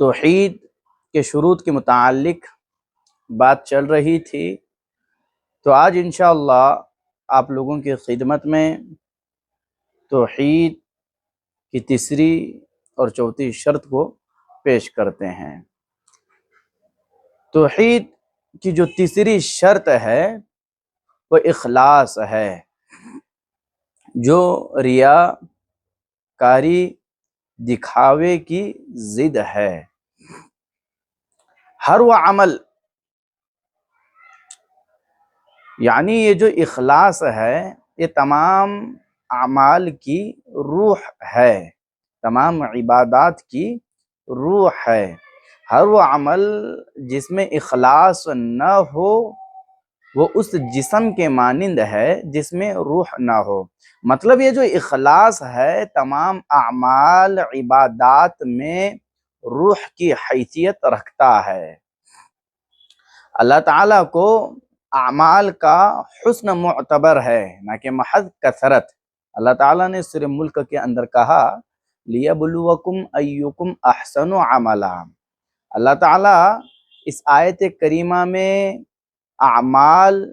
توحید کے شروط کے متعلق بات چل رہی تھی، تو آج انشاءاللہ آپ لوگوں کی خدمت میں توحید کی تیسری اور چوتھی شرط کو پیش کرتے ہیں۔ توحید کی جو تیسری شرط ہے وہ اخلاص ہے، جو ریا کاری دکھاوے کی ضد ہے۔ ہر وہ عمل، یعنی یہ جو اخلاص ہے یہ تمام اعمال کی روح ہے، تمام عبادات کی روح ہے۔ ہر وہ عمل جس میں اخلاص نہ ہو وہ اس جسم کے مانند ہے جس میں روح نہ ہو۔ مطلب یہ جو اخلاص ہے تمام اعمال عبادات میں روح کی حیثیت رکھتا ہے۔ اللہ تعالیٰ کو اعمال کا حسن معتبر ہے، نہ کہ محض کثرت۔ اللہ تعالیٰ نے سورہ ملک کے اندر کہا لِيَبْلُوَكُمْ أَيُّكُمْ أَحْسَنُ عَمَلًا۔ اللہ تعالیٰ اس آیت کریمہ میں اعمال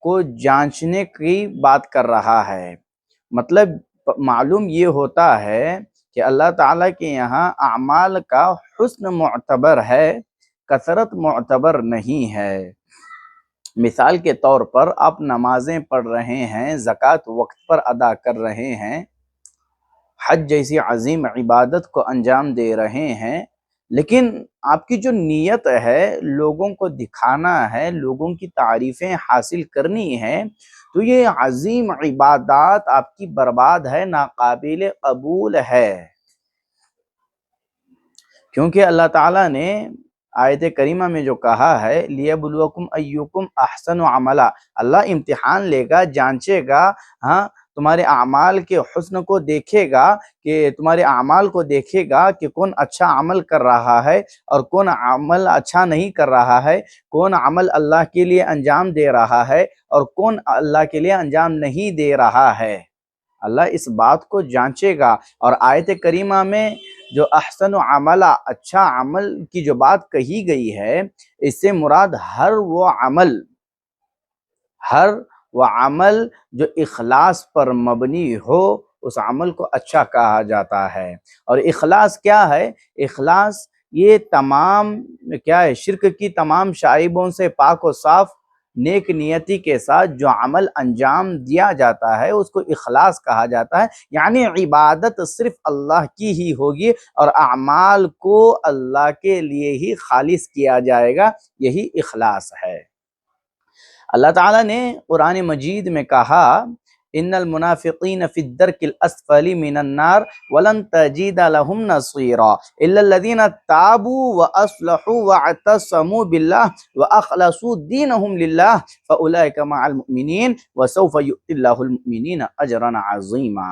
کو جانچنے کی بات کر رہا ہے۔ مطلب معلوم یہ ہوتا ہے کہ اللہ تعالیٰ کے یہاں اعمال کا حسن معتبر ہے، کثرت معتبر نہیں ہے۔ مثال کے طور پر آپ نمازیں پڑھ رہے ہیں، زکوٰۃ وقت پر ادا کر رہے ہیں، حج جیسی عظیم عبادت کو انجام دے رہے ہیں، لیکن آپ کی جو نیت ہے لوگوں کو دکھانا ہے، لوگوں کی تعریفیں حاصل کرنی ہے، تو یہ عظیم عبادات آپ کی برباد ہے، ناقابل قبول ہے۔ کیونکہ اللہ تعالیٰ نے آیت کریمہ میں جو کہا ہے لِيَبْلُوَكُمْ أَيُّكُمْ أَحْسَنُ عَمَلًا، اللہ امتحان لے گا، جانچے گا، تمہارے اعمال کے حسن کو دیکھے گا، کہ تمہارے اعمال کو دیکھے گا کہ کون اچھا عمل کر رہا ہے اور کون عمل اچھا نہیں کر رہا ہے، کون عمل اللہ کے لیے انجام دے رہا ہے اور کون اللہ کے لیے انجام نہیں دے رہا ہے۔ اللہ اس بات کو جانچے گا۔ اور آیت کریمہ میں جو احسن عملہ، اچھا عمل کی جو بات کہی گئی ہے، اس سے مراد ہر وہ عمل جو اخلاص پر مبنی ہو، اس عمل کو اچھا کہا جاتا ہے۔ اور اخلاص کیا ہے؟ اخلاص یہ تمام کیا ہے؟ شرک کی تمام شائبوں سے پاک و صاف نیک نیتی کے ساتھ جو عمل انجام دیا جاتا ہے اس کو اخلاص کہا جاتا ہے۔ یعنی عبادت صرف اللہ کی ہی ہوگی اور اعمال کو اللہ کے لیے ہی خالص کیا جائے گا، یہی اخلاص ہے۔ اللہ تعالیٰ نے قرآن مجید میں کہا ان المنافقین فی الدرک الاسفل من النار ولن تجید لهم نصیرا الا الذین تابوا واصلحوا واعتصموا باللہ واخلصوا دینهم للہ فاولئک مع المؤمنین وسوف یؤتی اللہ المؤمنین اجرا عظیما۔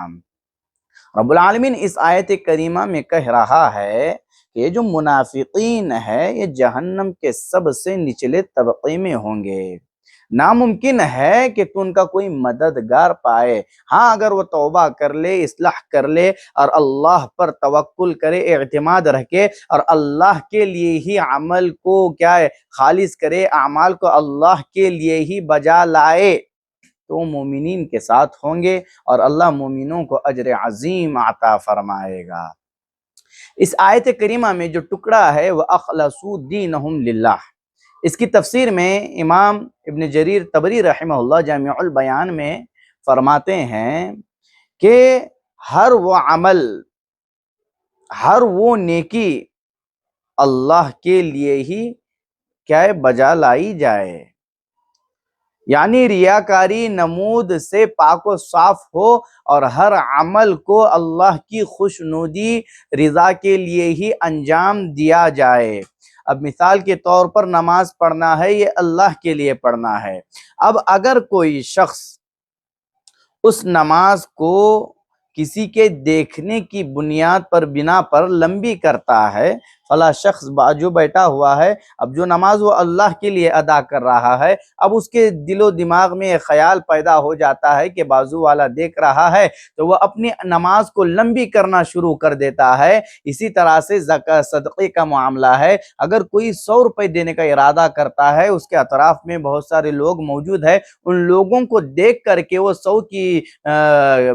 رب العالمین اس آیت کریمہ میں کہہ رہا ہے کہ یہ جو منافقین ہے یہ جہنم کے سب سے نچلے طبقے میں ہوں گے۔ ناممکن ہے کہ تو ان کا کوئی مددگار پائے۔ ہاں اگر وہ توبہ کر لے، اصلاح کر لے اور اللہ پر توکل کرے، اعتماد رکھے اور اللہ کے لیے ہی عمل کو کیا ہے خالص کرے، اعمال کو اللہ کے لیے ہی بجا لائے، تو مومنین کے ساتھ ہوں گے اور اللہ مومنوں کو اجر عظیم عطا فرمائے گا۔ اس آیت کریمہ میں جو ٹکڑا ہے وہ اخلصوا دینہم للہ، اس کی تفسیر میں امام ابن جریر طبری رحمہ اللہ جامع البیان میں فرماتے ہیں کہ ہر وہ عمل، ہر وہ نیکی اللہ کے لیے ہی کیا ہے بجا لائی جائے، یعنی ریاکاری نمود سے پاک و صاف ہو اور ہر عمل کو اللہ کی خوشنودی رضا کے لیے ہی انجام دیا جائے۔ اب مثال کے طور پر نماز پڑھنا ہے، یہ اللہ کے لیے پڑھنا ہے۔ اب اگر کوئی شخص اس نماز کو کسی کے دیکھنے کی بنا پر لمبی کرتا ہے، فلاں شخص جو بیٹھا ہوا ہے، اب جو نماز وہ اللہ کے لیے ادا کر رہا ہے، اب اس کے دل و دماغ میں ایک خیال پیدا ہو جاتا ہے کہ بازو والا دیکھ رہا ہے، تو وہ اپنی نماز کو لمبی کرنا شروع کر دیتا ہے۔ اسی طرح سے زکوٰۃ صدقے کا معاملہ ہے، اگر کوئی 100 روپے دینے کا ارادہ کرتا ہے، اس کے اطراف میں بہت سارے لوگ موجود ہیں، ان لوگوں کو دیکھ کر کے وہ 100 کی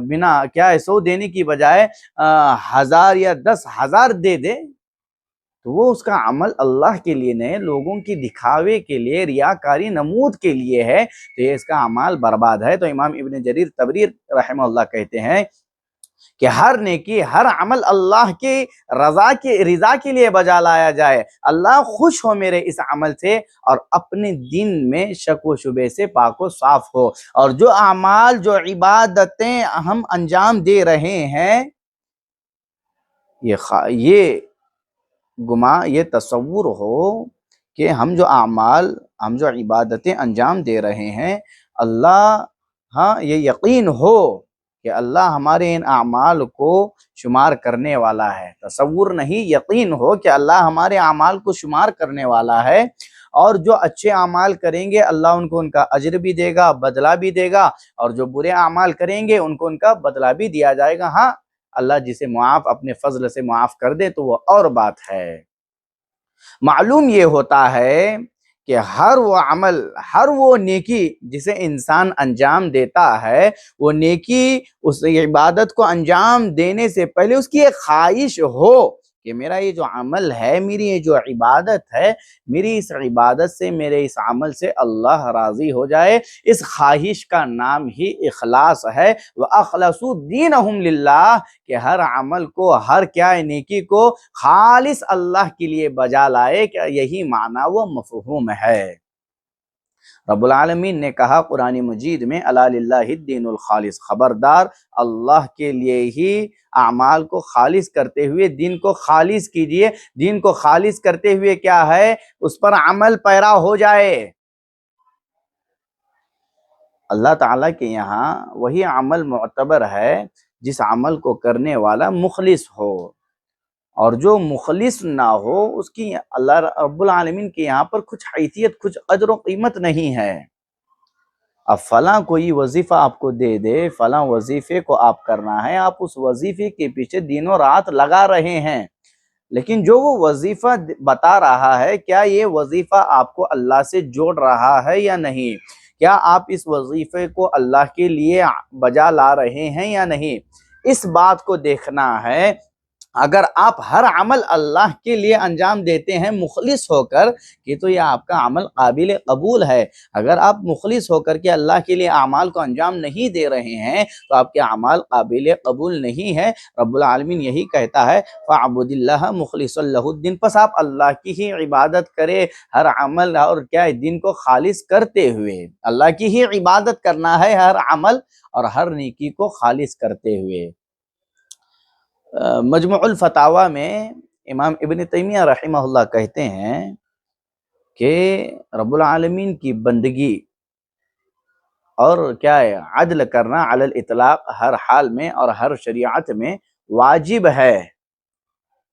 بنا 100 دینے کی بجائے 1000 یا 10,000 دے دے، تو وہ اس کا عمل اللہ کے لیے نہیں، لوگوں کی دکھاوے کے لیے، ریاکاری نمود کے لیے ہے، تو یہ اس کا عمل برباد ہے۔ تو امام ابن جریر طبری رحمہ اللہ کہتے ہیں کہ ہر نیکی، ہر عمل اللہ کی رضا کے لیے بجا لایا جائے، اللہ خوش ہو میرے اس عمل سے، اور اپنے دین میں شک و شبہ سے پاک و صاف ہو۔ اور جو اعمال، جو عبادتیں ہم انجام دے رہے ہیں، یہ یہ تصور ہو کہ ہم جو اعمال، ہم جو عبادتیں انجام دے رہے ہیں، اللہ، یہ یقین ہو کہ اللہ ہمارے ان اعمال کو شمار کرنے والا ہے۔ تصور نہیں، یقین ہو کہ اللہ ہمارے اعمال کو شمار کرنے والا ہے، اور جو اچھے اعمال کریں گے اللہ ان کو ان کا اجر بھی دے گا، بدلہ بھی دے گا، اور جو برے اعمال کریں گے ان کو ان کا بدلہ بھی دیا جائے گا۔ ہاں، اللہ جسے معاف اپنے فضل سے معاف کر دے تو وہ اور بات ہے۔ معلوم یہ ہوتا ہے کہ ہر وہ عمل، ہر وہ نیکی جسے انسان انجام دیتا ہے، وہ نیکی، اس عبادت کو انجام دینے سے پہلے اس کی ایک خواہش ہو کہ میرا یہ جو عمل ہے، میری یہ جو عبادت ہے، میری اس عبادت سے، میرے اس عمل سے اللہ راضی ہو جائے۔ اس خواہش کا نام ہی اخلاص ہے۔ وَأَخْلَصُوا دِينَهُمْ لِلَّهِ، کہ ہر عمل کو، ہر نیکی کو خالص اللہ کے لیے بجا لائے، کہ یہی معنی و مفہوم ہے۔ رب العالمین نے کہا قرآن مجید میں، الا للہ الدین الخالص، خبردار اللہ کے لیے ہی اعمال کو خالص کرتے ہوئے، دین کو خالص کیجئے۔ دین کو خالص کرتے ہوئے کیا ہے؟ اس پر عمل پیرا ہو جائے۔ اللہ تعالیٰ کے یہاں وہی عمل معتبر ہے جس عمل کو کرنے والا مخلص ہو، اور جو مخلص نہ ہو اس کی اللہ رب العالمین کے یہاں پر کچھ حیثیت، کچھ قدر و قیمت نہیں ہے۔ اب فلاں کوئی وظیفہ آپ کو دے دے، فلاں وظیفے کو آپ کرنا ہے، آپ اس وظیفے کے پیچھے دنوں رات لگا رہے ہیں، لیکن جو وہ وظیفہ بتا رہا ہے، کیا یہ وظیفہ آپ کو اللہ سے جوڑ رہا ہے یا نہیں؟ کیا آپ اس وظیفے کو اللہ کے لیے بجا لا رہے ہیں یا نہیں؟ اس بات کو دیکھنا ہے۔ اگر آپ ہر عمل اللہ کے لیے انجام دیتے ہیں مخلص ہو کر، کہ تو یہ آپ کا عمل قابل قبول ہے۔ اگر آپ مخلص ہو کر کے اللہ کے لیے اعمال کو انجام نہیں دے رہے ہیں تو آپ کے اعمال قابل قبول نہیں ہے۔ رب العالمین یہی کہتا ہے، فَاعْبُدِ اللَّهَ مُخْلِصًا لَهُ الدِّينَ، پس آپ اللہ کی ہی عبادت کرے، ہر عمل اور دین کو خالص کرتے ہوئے۔ اللہ کی ہی عبادت کرنا ہے، ہر عمل اور ہر نیکی کو خالص کرتے ہوئے۔ مجموع الفتاوی میں امام ابن تیمیہ رحمہ اللہ کہتے ہیں کہ رب العالمین کی بندگی اور عدل کرنا علی الاطلاق ہر حال میں اور ہر شریعت میں واجب ہے،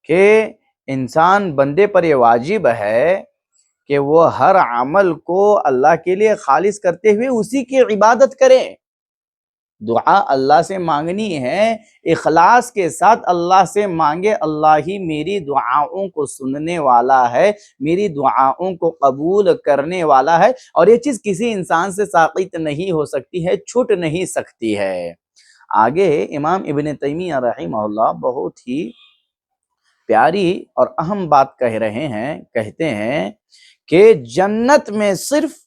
کہ انسان بندے پر یہ واجب ہے کہ وہ ہر عمل کو اللہ کے لیے خالص کرتے ہوئے اسی کی عبادت کرے۔ دعا اللہ سے مانگنی ہے، اخلاص کے ساتھ اللہ سے مانگے، اللہ ہی میری دعاؤں کو سننے والا ہے، میری دعاؤں کو قبول کرنے والا ہے، اور یہ چیز کسی انسان سے ساقط نہیں ہو سکتی ہے، چھوٹ نہیں سکتی ہے۔ آگے امام ابن تیمیہ رحمہ اللہ بہت ہی پیاری اور اہم بات کہہ رہے ہیں، کہتے ہیں کہ جنت میں صرف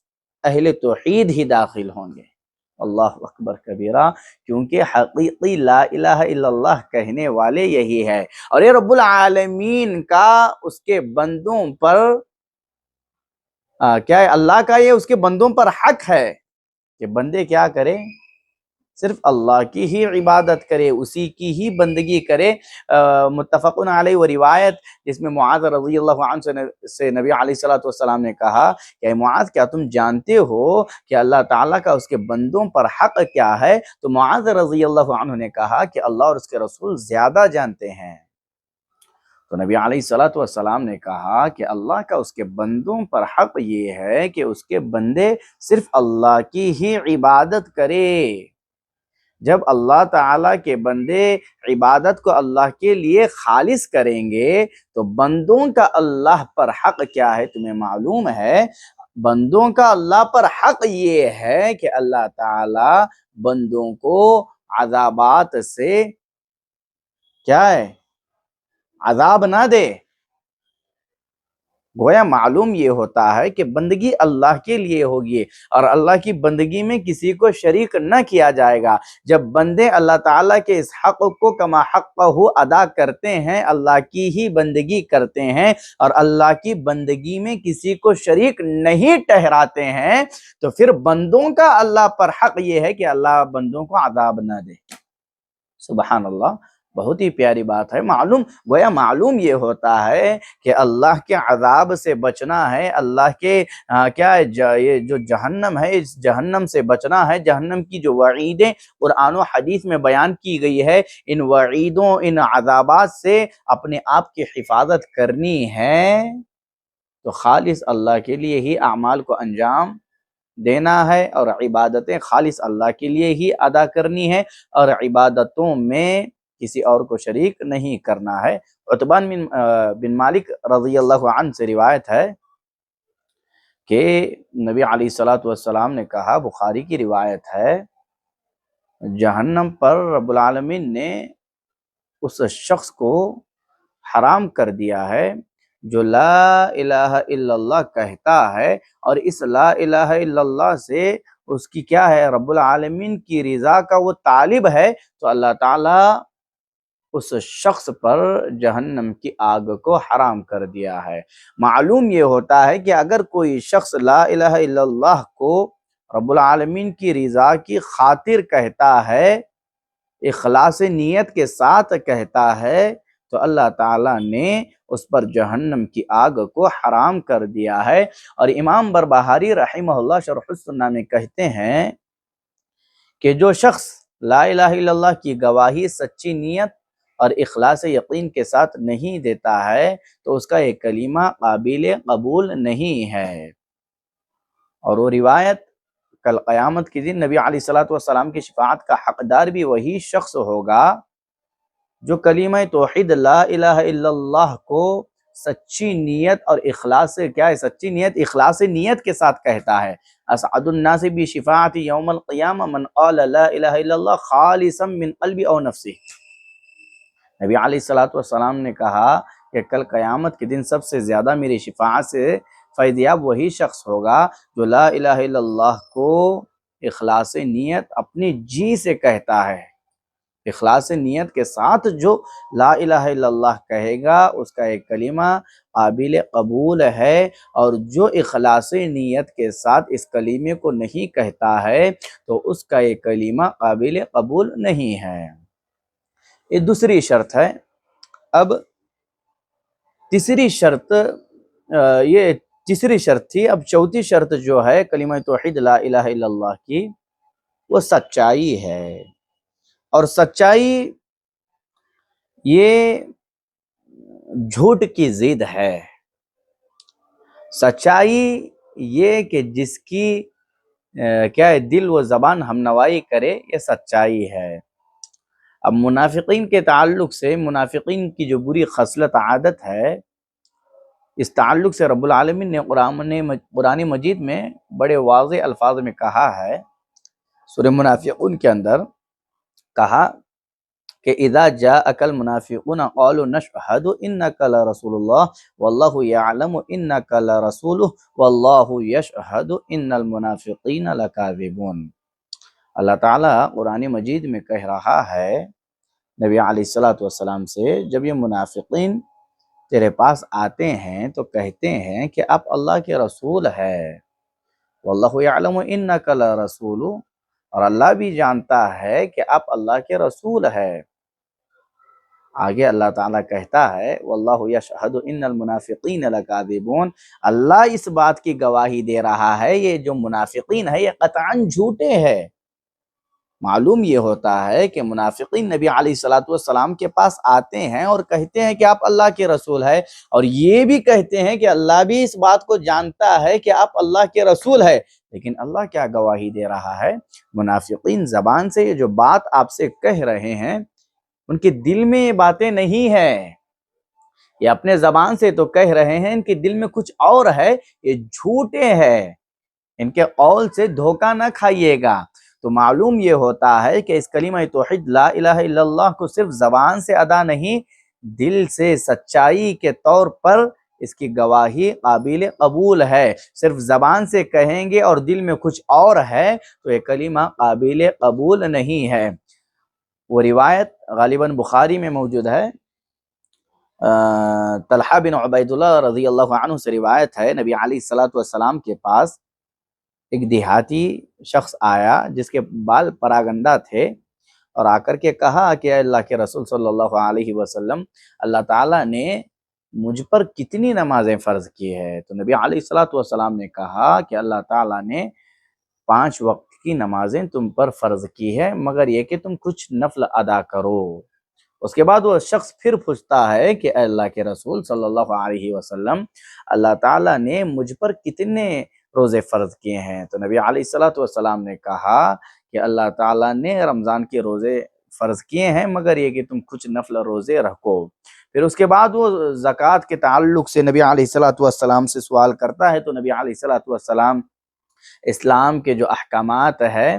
اہل توحید ہی داخل ہوں گے۔ اللہ اکبر کبیرہ، کیونکہ حقیقی لا الہ الا اللہ کہنے والے یہی ہے، اور یہ رب العالمین کا اس کے بندوں پر اللہ کا یہ اس کے بندوں پر حق ہے کہ بندے کیا کرے؟ صرف اللہ کی ہی عبادت کرے، اسی کی ہی بندگی کرے۔ متفقن علیہ و روایت جس میں معاذ رضی اللہ عنہ سے نبی علیہ السلام نے کہا کہ معاذ، کیا تم جانتے ہو کہ اللہ تعالیٰ کا اس کے بندوں پر حق کیا ہے؟ تو معاذ رضی اللہ عنہ نے کہا کہ اللہ اور اس کے رسول زیادہ جانتے ہیں۔ تو نبی علیہ الصلوۃ والسلام نے کہا کہ اللہ کا اس کے بندوں پر حق یہ ہے کہ اس کے بندے صرف اللہ کی ہی عبادت کرے۔ جب اللہ تعالیٰ کے بندے عبادت کو اللہ کے لیے خالص کریں گے تو بندوں کا اللہ پر حق کیا ہے تمہیں معلوم ہے؟ بندوں کا اللہ پر حق یہ ہے کہ اللہ تعالیٰ بندوں کو عذابات سے کیا ہے؟ عذاب نہ دے۔ گویا معلوم یہ ہوتا ہے کہ بندگی اللہ کے لیے ہوگی اور اللہ کی بندگی میں کسی کو شریک نہ کیا جائے گا۔ جب بندے اللہ تعالیٰ کے اس حق کو کما حقہ ادا کرتے ہیں، اللہ کی ہی بندگی کرتے ہیں اور اللہ کی بندگی میں کسی کو شریک نہیں ٹھہراتے ہیں، تو پھر بندوں کا اللہ پر حق یہ ہے کہ اللہ بندوں کو عذاب نہ دے۔ سبحان اللہ، بہت ہی پیاری بات ہے۔ گویا معلوم یہ ہوتا ہے کہ اللہ کے عذاب سے بچنا ہے، اللہ کے کیا ہے یہ جو جہنم ہے، اس جہنم سے بچنا ہے۔ جہنم کی جو وعیدیں قرآن و حدیث میں بیان کی گئی ہے، ان وعیدوں، ان عذابات سے اپنے آپ کی حفاظت کرنی ہے تو خالص اللہ کے لیے ہی اعمال کو انجام دینا ہے اور عبادتیں خالص اللہ کے لیے ہی ادا کرنی ہے اور عبادتوں میں کسی اور کو شریک نہیں کرنا ہے۔ عتبان بن مالک رضی اللہ عنہ سے روایت ہے کہ نبی علیہ الصلوۃ والسلام نے کہا، بخاری کی روایت ہے، جہنم پر رب العالمین نے اس شخص کو حرام کر دیا ہے جو لا الہ الا اللہ کہتا ہے اور اس لا الہ الا اللہ سے اس کی کیا ہے، رب العالمین کی رضا کا وہ طالب ہے، تو اللہ تعالیٰ اس شخص پر جہنم کی آگ کو حرام کر دیا ہے۔ معلوم یہ ہوتا ہے کہ اگر کوئی شخص لا الہ الا اللہ کو رب العالمین کی رضا کی خاطر کہتا ہے، اخلاص نیت کے ساتھ کہتا ہے، تو اللہ تعالیٰ نے اس پر جہنم کی آگ کو حرام کر دیا ہے۔ اور امام بربہاری رحمہ اللہ شرح السنہ میں کہتے ہیں کہ جو شخص لا الہ الا اللہ کی گواہی سچی نیت اور اخلاص یقین کے ساتھ نہیں دیتا ہے تو اس کا ایک کلمہ قابل قبول نہیں ہے۔ اور وہ روایت کل قیامت کے دن نبی علیہ الصلوۃ والسلام کی شفاعت کا حقدار بھی وہی شخص ہوگا جو کلمہ توحید لا الہ الا اللہ کو سچی نیت اور اخلاص سے کیا ہے، سچی نیت اخلاص نیت کے ساتھ کہتا ہے۔ اسعد الناس بشفاعت یوم القیامہ من قال لا الہ الا اللہ خالصا من قلب او نفسہ۔ نبی علیہ الصلوۃ والسلام نے کہا کہ کل قیامت کے دن سب سے زیادہ میری شفاعت سے فیضیاب وہی شخص ہوگا جو لا الہ الا اللہ کو اخلاص نیت اپنی جی سے کہتا ہے۔ اخلاص نیت کے ساتھ جو لا الہ الا اللہ کہے گا اس کا ایک کلمہ قابل قبول ہے، اور جو اخلاص نیت کے ساتھ اس کلمے کو نہیں کہتا ہے تو اس کا ایک کلمہ قابل قبول نہیں ہے۔ یہ دوسری شرط ہے۔ اب تیسری شرط، یہ تیسری شرط تھی، اب چوتھی شرط جو ہے کلمہ توحید لا الہ الا اللہ کی، وہ سچائی ہے۔ اور سچائی یہ جھوٹ کی ضد ہے۔ سچائی یہ کہ جس کی کیا ہے دل و زبان ہم نوائی کرے، یہ سچائی ہے۔ اب منافقین کے تعلق سے، منافقین کی جو بری خصلت عادت ہے، اس تعلق سے رب العالمین نے قرآن مجید میں بڑے واضح الفاظ میں کہا ہے۔ سورہ منافقون کے اندر کہا کہ اذا جاءک المنافقون قالوا نشهد انک لرسول اللہ واللہ یعلم انک لرسولہ واللہ یشہد ان المنافقین لکاذبون۔ اللہ تعالیٰ قرآن مجید میں کہہ رہا ہے نبی علیہ الصلوۃ والسلام سے، جب یہ منافقین تیرے پاس آتے ہیں تو کہتے ہیں کہ آپ اللہ کے رسول ہے، واللہ یعلم انک لرسولہ، اور اللہ بھی جانتا ہے کہ آپ اللہ کے رسول ہے۔ آگے اللہ تعالیٰ کہتا ہے واللہ یشہد ان المنافقین لکاذبون، اللہ اس بات کی گواہی دے رہا ہے یہ جو منافقین ہے یہ قطعاً جھوٹے ہیں۔ معلوم یہ ہوتا ہے کہ منافقین نبی علیہ الصلوۃ والسلام کے پاس آتے ہیں اور کہتے ہیں کہ آپ اللہ کے رسول ہیں، اور یہ بھی کہتے ہیں کہ اللہ بھی اس بات کو جانتا ہے کہ آپ اللہ کے رسول ہیں، لیکن اللہ کیا گواہی دے رہا ہے؟ منافقین زبان سے یہ جو بات آپ سے کہہ رہے ہیں، ان کے دل میں یہ باتیں نہیں ہیں، یہ اپنے زبان سے تو کہہ رہے ہیں، ان کے دل میں کچھ اور ہے، یہ جھوٹے ہیں، ان کے قول سے دھوکہ نہ کھائیے گا۔ تو معلوم یہ ہوتا ہے کہ اس کلمہ توحید لا الہ الا اللہ کو صرف زبان سے ادا نہیں، دل سے سچائی کے طور پر اس کی گواہی قابل قبول ہے۔ صرف زبان سے کہیں گے اور دل میں کچھ اور ہے تو یہ کلمہ قابل قبول نہیں ہے۔ وہ روایت غالباً بخاری میں موجود ہے، طلحہ بن عبید اللہ رضی اللہ عنہ سے روایت ہے، نبی علیہ الصلوۃ والسلام کے پاس ایک دیہاتی شخص آیا جس کے بال پراگندہ تھے، اور آ کر کے کہا کہ اے اللہ کے رسول صلی اللہ علیہ وسلم، اللہ تعالیٰ نے مجھ پر کتنی نمازیں فرض کی ہے؟ تو نبی علیہ الصلوۃ والسلام نے کہا کہ اللہ تعالیٰ نے 5 وقت کی نمازیں تم پر فرض کی ہے، مگر یہ کہ تم کچھ نفل ادا کرو۔ اس کے بعد وہ شخص پھر پوچھتا ہے کہ اے اللہ کے رسول صلی اللہ علیہ وسلم، اللہ تعالیٰ نے مجھ پر کتنے روزے فرض کیے ہیں؟ تو نبی علیہ الصلوۃ والسلام نے کہا کہ اللہ تعالیٰ نے رمضان کے روزے فرض کیے ہیں، مگر یہ کہ تم کچھ نفل روزے رکھو۔ پھر اس کے بعد وہ زکوٰۃ کے تعلق سے نبی علیہ الصلوۃ والسلام سے سوال کرتا ہے، تو نبی علیہ الصلوۃ والسلام اسلام کے جو احکامات ہیں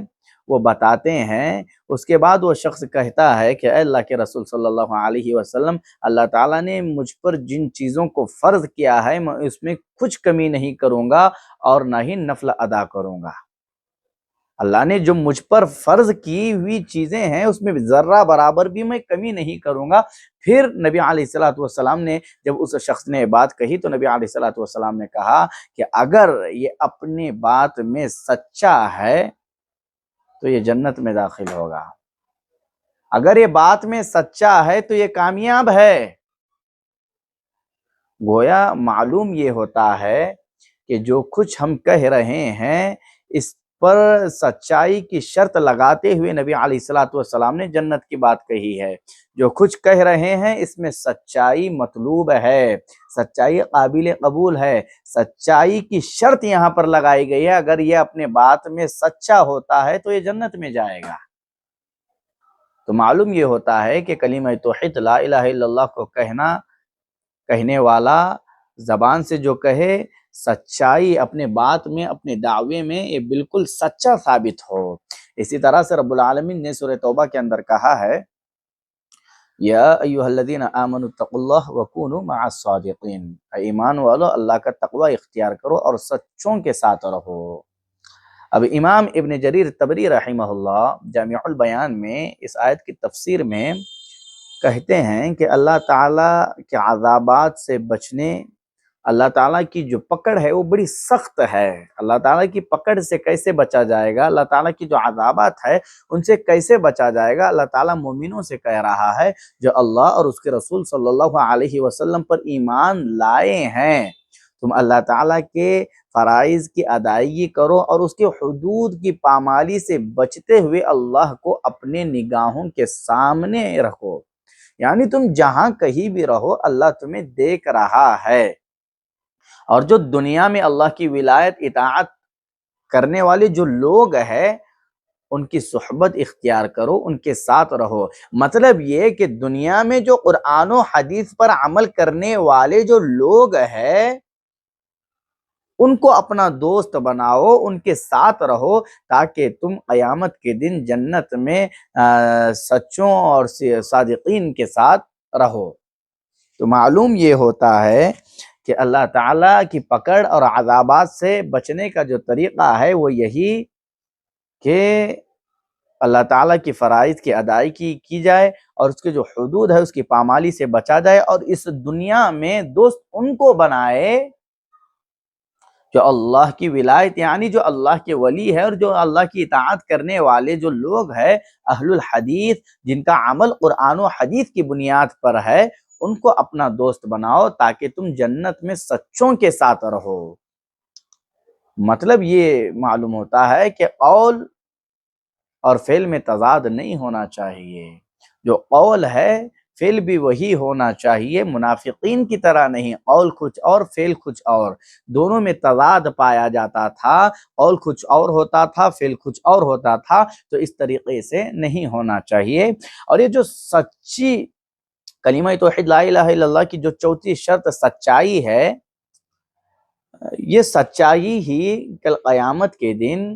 وہ بتاتے ہیں۔ اس کے بعد وہ شخص کہتا ہے کہ اے اللہ کے رسول صلی اللہ علیہ وسلم، اللہ تعالیٰ نے مجھ پر جن چیزوں کو فرض کیا ہے میں اس میں کچھ کمی نہیں کروں گا اور نہ ہی نفل ادا کروں گا۔ اللہ نے جو مجھ پر فرض کی ہوئی چیزیں ہیں اس میں ذرہ برابر بھی میں کمی نہیں کروں گا۔ پھر نبی علیہ الصلوۃ والسلام نے جب اس شخص نے بات کہی تو نبی علیہ الصلوۃ والسلام نے کہا کہ اگر یہ اپنی بات میں سچا ہے تو یہ جنت میں داخل ہوگا، اگر یہ بات میں سچا ہے تو یہ کامیاب ہے۔ گویا معلوم یہ ہوتا ہے کہ جو کچھ ہم کہہ رہے ہیں اس پر سچائی کی شرط لگاتے ہوئے نبی علیہ الصلوۃ والسلام نے جنت کی بات کہی ہے۔ جو کچھ کہہ رہے ہیں اس میں سچائی مطلوب ہے، سچائی قابل قبول ہے، سچائی کی شرط یہاں پر لگائی گئی ہے، اگر یہ اپنے بات میں سچا ہوتا ہے تو یہ جنت میں جائے گا۔ تو معلوم یہ ہوتا ہے کہ کلمہ توحید لا الہ الا اللہ کو کہنے والا زبان سے جو کہے، سچائی اپنے بات میں اپنے دعوے میں یہ بالکل سچا ثابت ہو۔ اسی طرح سے رب العالمین نے سورہ توبہ کے اندر کہا ہے، یا ایھا الذین آمنوا اتقوا اللہ وکونوا مع الصادقین، اے ایمان والو اللہ کا تقوی اختیار کرو اور سچوں کے ساتھ رہو۔ اب امام ابن جریر طبری رحمہ اللہ جامع البیان میں اس آیت کی تفسیر میں کہتے ہیں کہ اللہ تعالیٰ کے عذابات سے بچنے، اللہ تعالیٰ کی جو پکڑ ہے وہ بڑی سخت ہے۔ اللہ تعالیٰ کی پکڑ سے کیسے بچا جائے گا؟ اللہ تعالیٰ کی جو عذابات ہے ان سے کیسے بچا جائے گا؟ اللہ تعالیٰ مومنوں سے کہہ رہا ہے جو اللہ اور اس کے رسول صلی اللہ علیہ وسلم پر ایمان لائے ہیں، تم اللہ تعالیٰ کے فرائض کی ادائیگی کرو اور اس کے حدود کی پامالی سے بچتے ہوئے اللہ کو اپنے نگاہوں کے سامنے رکھو، یعنی تم جہاں کہیں بھی رہو اللہ تمہیں دیکھ رہا ہے، اور جو دنیا میں اللہ کی ولایت اطاعت کرنے والے جو لوگ ہیں ان کی صحبت اختیار کرو، ان کے ساتھ رہو۔ مطلب یہ کہ دنیا میں جو قرآن و حدیث پر عمل کرنے والے جو لوگ ہیں ان کو اپنا دوست بناؤ، ان کے ساتھ رہو، تاکہ تم قیامت کے دن جنت میں سچوں اور صادقین کے ساتھ رہو۔ تو معلوم یہ ہوتا ہے کہ اللہ تعالیٰ کی پکڑ اور عذابات سے بچنے کا جو طریقہ ہے وہ یہی کہ اللہ تعالیٰ کی فرائض کی ادائیگی کی جائے اور اس کے جو حدود ہے اس کی پامالی سے بچا جائے، اور اس دنیا میں دوست ان کو بنائے جو اللہ کی ولایت یعنی جو اللہ کے ولی ہے اور جو اللہ کی اطاعت کرنے والے جو لوگ ہیں اہل الحدیث، جن کا عمل قرآن و حدیث کی بنیاد پر ہے، ان کو اپنا دوست بناؤ تاکہ تم جنت میں سچوں کے ساتھ رہو۔ مطلب یہ معلوم ہوتا ہے کہ قول اور فعل میں تضاد نہیں ہونا چاہیے، جو قول ہے فعل بھی وہی ہونا چاہیے، منافقین کی طرح نہیں، قول کچھ اور فعل کچھ اور، دونوں میں تضاد پایا جاتا تھا، قول کچھ اور ہوتا تھا فعل کچھ اور ہوتا تھا، تو اس طریقے سے نہیں ہونا چاہیے۔ اور یہ جو سچی کلمہ توحید لا الہ الا اللہ کی جو چوتھی شرط سچائی ہے، یہ سچائی ہی کل قیامت کے دن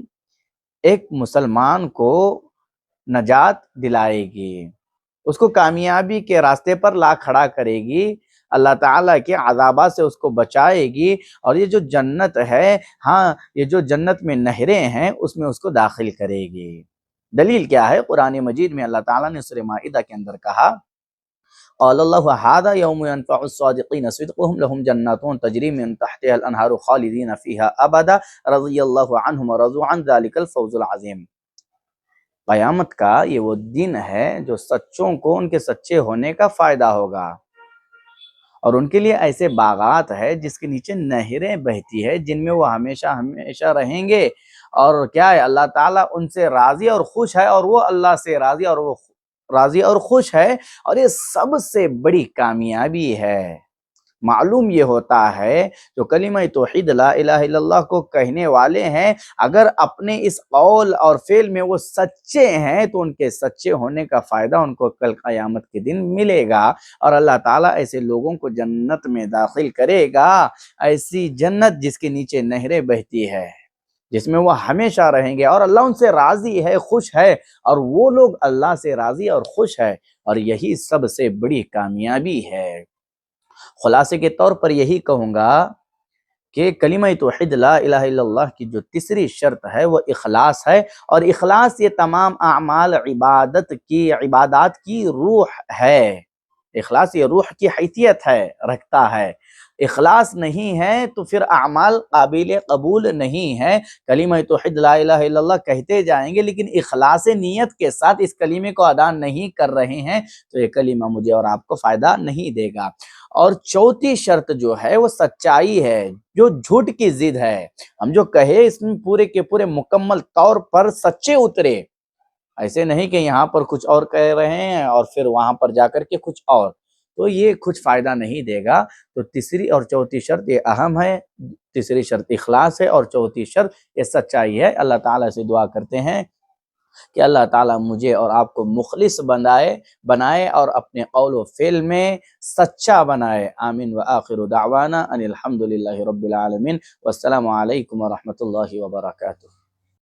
ایک مسلمان کو نجات دلائے گی، اس کو کامیابی کے راستے پر لا کھڑا کرے گی، اللہ تعالیٰ کے عذابات سے اس کو بچائے گی، اور یہ جو جنت ہے، ہاں یہ جو جنت میں نہریں ہیں اس میں اس کو داخل کرے گی۔ دلیل کیا ہے؟ قرآن مجید میں اللہ تعالیٰ نے سورہ مائدہ کے اندر کہا، قال اللہ ھذا یوم ینفع الصادقین صدقهم لهم جنات تجری من تحتها الانہار خالدین فیہا ابدا رضی اللہ عنہم ورضوا عن ذلک الفوز العظیم۔ قیامت کا یہ وہ دن ہے جو سچوں کو ان کے سچے ہونے کا فائدہ ہوگا، اور ان کے لیے ایسے باغات ہے جس کے نیچے نہریں بہتی ہے، جن میں وہ ہمیشہ ہمیشہ رہیں گے، اور کیا ہے اللہ تعالیٰ ان سے راضی اور خوش ہے، اور وہ اللہ سے راضی اور وہ راضی اور خوش ہے، اور یہ سب سے بڑی کامیابی ہے۔ معلوم یہ ہوتا ہے جو کلمہ توحید لا الہ الا اللہ کو کہنے والے ہیں، اگر اپنے اس قول اور فعل میں وہ سچے ہیں تو ان کے سچے ہونے کا فائدہ ان کو کل قیامت کے دن ملے گا، اور اللہ تعالیٰ ایسے لوگوں کو جنت میں داخل کرے گا، ایسی جنت جس کے نیچے نہریں بہتی ہے، جس میں وہ ہمیشہ رہیں گے، اور اللہ ان سے راضی ہے، خوش ہے، اور وہ لوگ اللہ سے راضی اور خوش ہے، اور یہی سب سے بڑی کامیابی ہے۔ خلاصے کے طور پر یہی کہوں گا کہ کلمہ توحید لا الہ الا اللہ کی جو تیسری شرط ہے وہ اخلاص ہے، اور اخلاص یہ تمام اعمال عبادات کی روح ہے، اخلاص یہ روح کی حیثیت ہے رکھتا ہے، اخلاص نہیں ہے تو پھر اعمال قابل قبول نہیں ہے۔ کلمہ توحید لا الہ الا اللہ کہتے جائیں گے لیکن اخلاص نیت کے ساتھ اس کلمے کو ادا نہیں کر رہے ہیں تو یہ کلمہ مجھے اور آپ کو فائدہ نہیں دے گا۔ اور چوتھی شرط جو ہے وہ سچائی ہے، جو جھوٹ کی ضد ہے، ہم جو کہے اس میں پورے کے پورے مکمل طور پر سچے اترے، ایسے نہیں کہ یہاں پر کچھ اور کہہ رہے ہیں اور پھر وہاں پر جا کر کے کچھ اور، تو یہ کچھ فائدہ نہیں دے گا۔ تو تیسری اور چوتھی شرط یہ اہم ہے، تیسری شرط اخلاص ہے اور چوتھی شرط یہ سچائی ہے۔ اللہ تعالیٰ سے دعا کرتے ہیں کہ اللہ تعالیٰ مجھے اور آپ کو مخلص بنائے اور اپنے قول و فعل میں سچا بنائے۔ آمین۔ وآخر دعوانا ان الحمد للہ رب العالمین، والسلام علیکم ورحمۃ اللہ وبرکاتہ۔